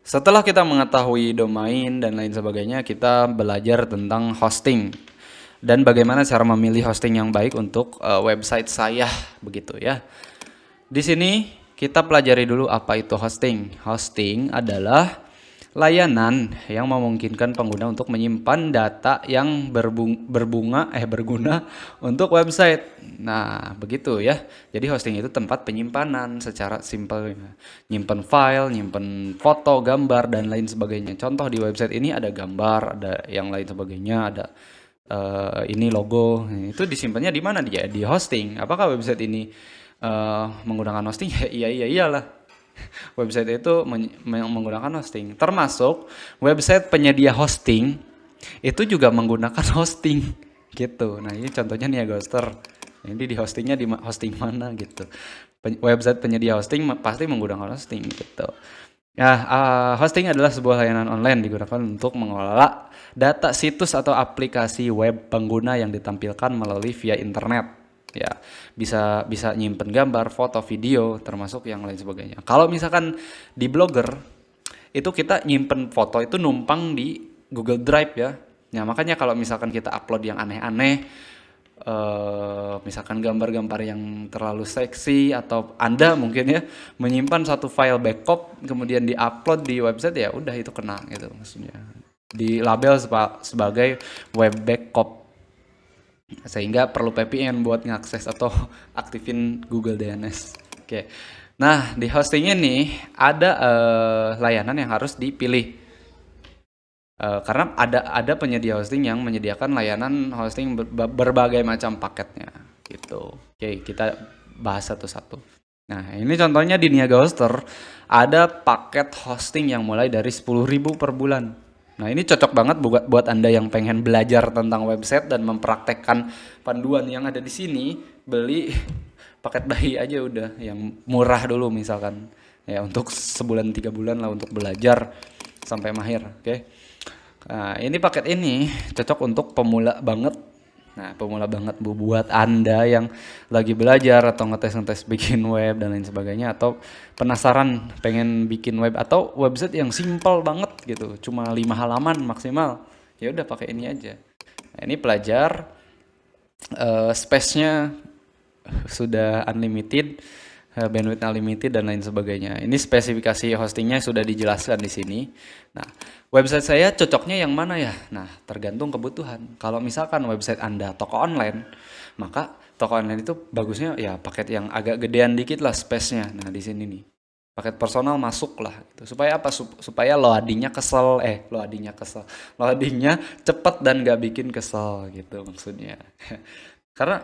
Setelah kita mengetahui domain dan lain sebagainya, kita belajar tentang hosting dan bagaimana cara memilih hosting yang baik untuk website saya, begitu ya. Di sini kita pelajari dulu apa itu hosting. Hosting adalah layanan yang memungkinkan pengguna untuk menyimpan data yang berguna untuk website. Nah, begitu ya. Jadi hosting itu tempat penyimpanan secara simpel, nyimpen file, nyimpen foto, gambar dan lain sebagainya. Contoh di website ini ada gambar, ada yang lain sebagainya, ada ini logo. Itu disimpannya di mana dia? Di hosting. Apakah website ini menggunakan hosting? Iyalah. Website itu menggunakan hosting. Termasuk website penyedia hosting itu juga menggunakan hosting gitu. Nah, ini contohnya nih ya Ghoster. Ini di hostingnya di hosting mana gitu. Website penyedia hosting pasti menggunakan hosting gitu. Ya, hosting adalah sebuah layanan online digunakan untuk mengelola data situs atau aplikasi web pengguna yang ditampilkan melalui via internet. Ya, bisa nyimpen gambar, foto, video, termasuk yang lain sebagainya. Kalau misalkan di Blogger, itu kita nyimpen foto itu numpang di Google Drive ya. Nah, makanya kalau misalkan kita upload yang aneh-aneh, misalkan gambar-gambar yang terlalu seksi atau Anda mungkin ya menyimpan satu file backup kemudian diupload di website, ya udah itu kena gitu maksudnya. Di label sebagai web backup sehingga perlu VPN buat ngakses atau aktifin Google DNS. Oke. Nah, di hosting ini ada layanan yang harus dipilih. Karena ada penyedia hosting yang menyediakan layanan hosting berbagai macam paketnya gitu. Oke, kita bahas satu-satu. Nah, ini contohnya di Niaga Hoster ada paket hosting yang mulai dari 10.000 per bulan. Nah, ini cocok banget buat Anda yang pengen belajar tentang website dan mempraktekkan panduan yang ada di sini. Beli paket bayi aja udah, yang murah dulu misalkan. Ya, untuk sebulan 3 bulan lah untuk belajar sampai mahir, oke. Nah, ini paket ini cocok untuk pemula banget. Nah, pemula banget buat Anda yang lagi belajar atau ngetes-ngetes bikin web dan lain sebagainya, atau penasaran pengen bikin web atau website yang simple banget gitu, cuma 5 halaman maksimal. Ya udah pakai ini aja. Nah, ini pelajar space-nya sudah unlimited, bandwidth unlimited dan lain sebagainya. Ini spesifikasi hostingnya sudah dijelaskan di sini. Nah, website saya cocoknya yang mana ya? Nah, tergantung kebutuhan. Kalau misalkan website Anda toko online, maka toko online itu bagusnya ya paket yang agak gedean dikit lah space-nya. Nah, di sini nih. Paket personal masuk lah gitu. Supaya apa? Supaya loadingnya loadingnya cepet dan gak bikin kesel gitu maksudnya. Karena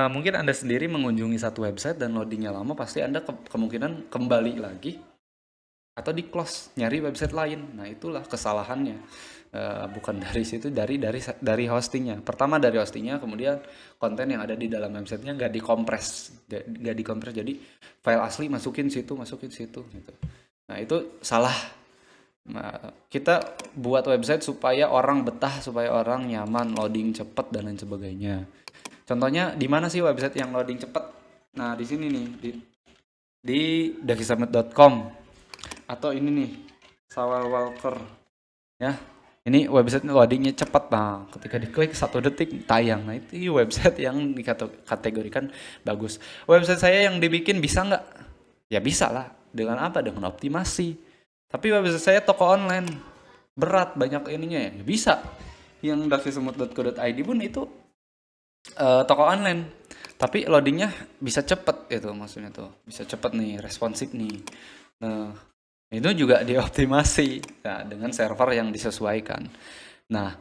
mungkin Anda sendiri mengunjungi satu website dan loadingnya lama, pasti Anda kemungkinan kembali lagi atau di close nyari website lain. Nah, itulah kesalahannya. Bukan dari situ, dari hostingnya. Pertama dari hostingnya, kemudian konten yang ada di dalam websitenya nggak dikompres, jadi file asli masukin situ gitu. Nah, itu salah. Nah, kita buat website supaya orang betah, supaya orang nyaman, loading cepet dan lain sebagainya. Contohnya di mana sih website yang loading cepet? Nah, di sini nih, di dakisummit.com atau ini nih, Sawal Walker ya. Ini website loadingnya cepat. Nah, ketika diklik 1 detik tayang. Nah, itu website yang dikategorikan bagus. Website saya yang dibikin bisa nggak? Ya bisa lah. Dengan apa? Dengan optimasi. Tapi website saya toko online, berat banyak ininya ya. Bisa. Yang dakisemut.co.id pun itu toko online, tapi loadingnya bisa cepet itu maksudnya tuh, bisa cepet nih, responsif nih. Nah, itu juga dioptimasi dengan server yang disesuaikan. Nah,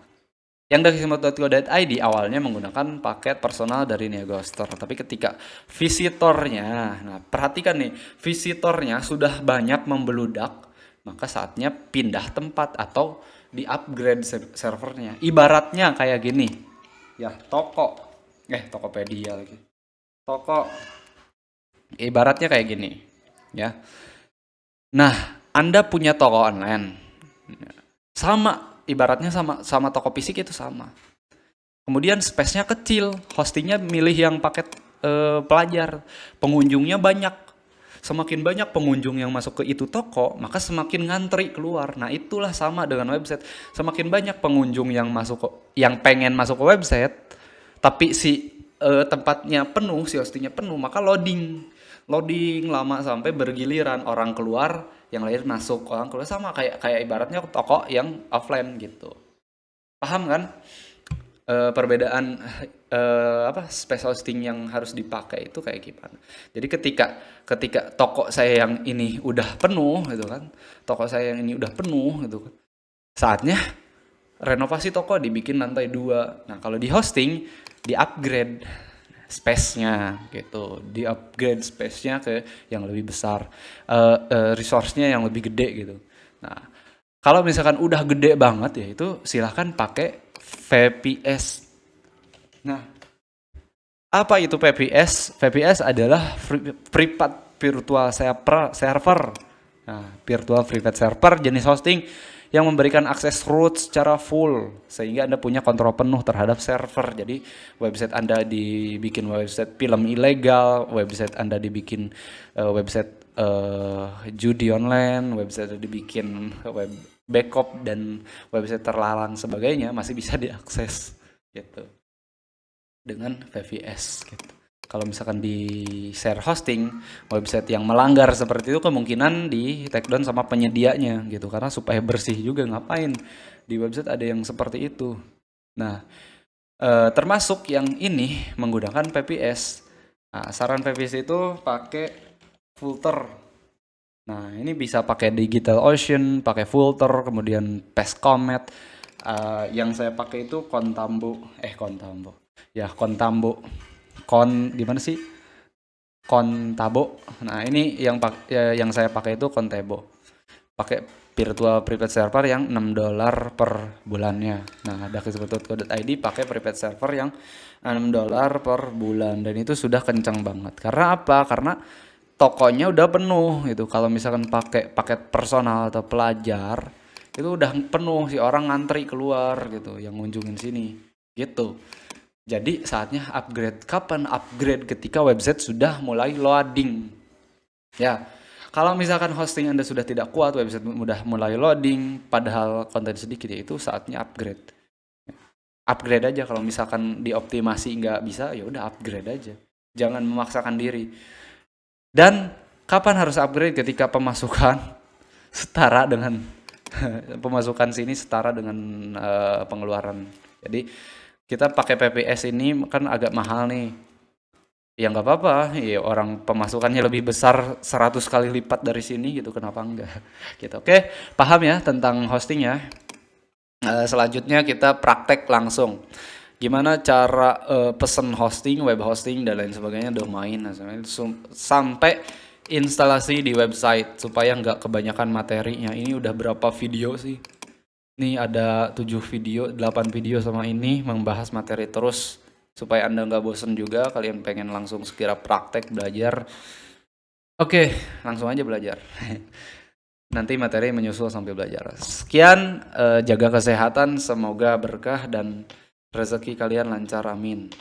yang dari dakisemut.co.id awalnya menggunakan paket personal dari Niaga Hoster, tapi ketika visitornya, nah perhatikan nih, visitornya sudah banyak membeludak, maka saatnya pindah tempat atau di-upgrade servernya. Ibaratnya kayak gini, ya Tokopedia lagi. Toko, ibaratnya kayak gini, ya. Nah, Anda punya toko online, sama, ibaratnya sama toko fisik itu sama. Kemudian space-nya kecil, hostingnya milih yang paket pelajar, pengunjungnya banyak. Semakin banyak pengunjung yang masuk ke itu toko, maka semakin ngantri keluar. Nah, itulah sama dengan website. Semakin banyak pengunjung yang pengen masuk ke website, tapi tempatnya penuh, si hostingnya penuh, maka loading. Loading lama sampai bergiliran, orang keluar, yang lain masuk, orang keluar, sama kayak kayak ibaratnya toko yang offline gitu. Paham kan? Perbedaan space hosting yang harus dipakai itu kayak gimana. Jadi ketika ketika toko saya yang ini udah penuh gitu kan, toko saya yang ini udah penuh gitu kan, saatnya renovasi toko, dibikin lantai 2. Nah, kalau di hosting di-upgrade space-nya gitu, di-upgrade space-nya ke yang lebih besar, resource-nya yang lebih gede gitu. Nah, kalau misalkan udah gede banget ya itu silahkan pakai VPS. Nah, apa itu VPS? VPS adalah private virtual server. Nah, virtual private server jenis hosting yang memberikan akses root secara full sehingga Anda punya kontrol penuh terhadap server. Jadi website Anda dibikin website film ilegal, website Anda dibikin website judi online, website dibikin web backup dan website terlarang sebagainya masih bisa diakses gitu dengan VPS gitu. Kalau misalkan di share hosting, website yang melanggar seperti itu kemungkinan di take down sama penyedianya gitu. Karena supaya bersih juga, ngapain di website ada yang seperti itu. Nah, termasuk yang ini menggunakan VPS. Nah, saran VPS itu pakai filter. Nah, ini bisa pakai DigitalOcean, pakai filter, kemudian Pestcomet. Yang saya pakai itu Contambo. Gimana sih? Contabo. Nah, ini yang saya pakai itu Contabo. Pakai virtual private server yang $6 per bulannya. Nah, dakisbetul.co.id pakai private server yang $6 per bulan dan itu sudah kencang banget. Karena apa? Karena tokonya udah penuh gitu. Kalau misalkan pakai paket personal atau pelajar, itu udah penuh, si orang ngantri keluar gitu yang ngunjungin sini. Gitu. Jadi saatnya upgrade. Kapan upgrade? Ketika website sudah mulai loading. Ya, kalau misalkan hosting Anda sudah tidak kuat, website mudah mulai loading, padahal konten sedikit, ya itu saatnya upgrade. Upgrade aja. Kalau misalkan dioptimasi nggak bisa, ya udah upgrade aja. Jangan memaksakan diri. Dan kapan harus upgrade? Ketika pemasukan setara dengan pemasukan sini setara dengan pengeluaran. Jadi kita pakai PPS ini kan agak mahal nih. Ya nggak apa-apa, ya orang pemasukannya lebih besar 100 kali lipat dari sini gitu, kenapa enggak? Gitu. Oke, paham ya tentang hosting ya? Selanjutnya kita praktek langsung. Gimana cara pesen hosting, web hosting dan lain sebagainya, domain sampai instalasi di website supaya nggak kebanyakan materinya. Ini udah berapa video sih? Ini ada 7 video, 8 video sama ini membahas materi terus supaya Anda nggak bosen juga, kalian pengen langsung segera praktek belajar. Oke, langsung aja belajar. Nanti materi menyusul sampai belajar. Sekian, jaga kesehatan, semoga berkah dan rezeki kalian lancar, amin.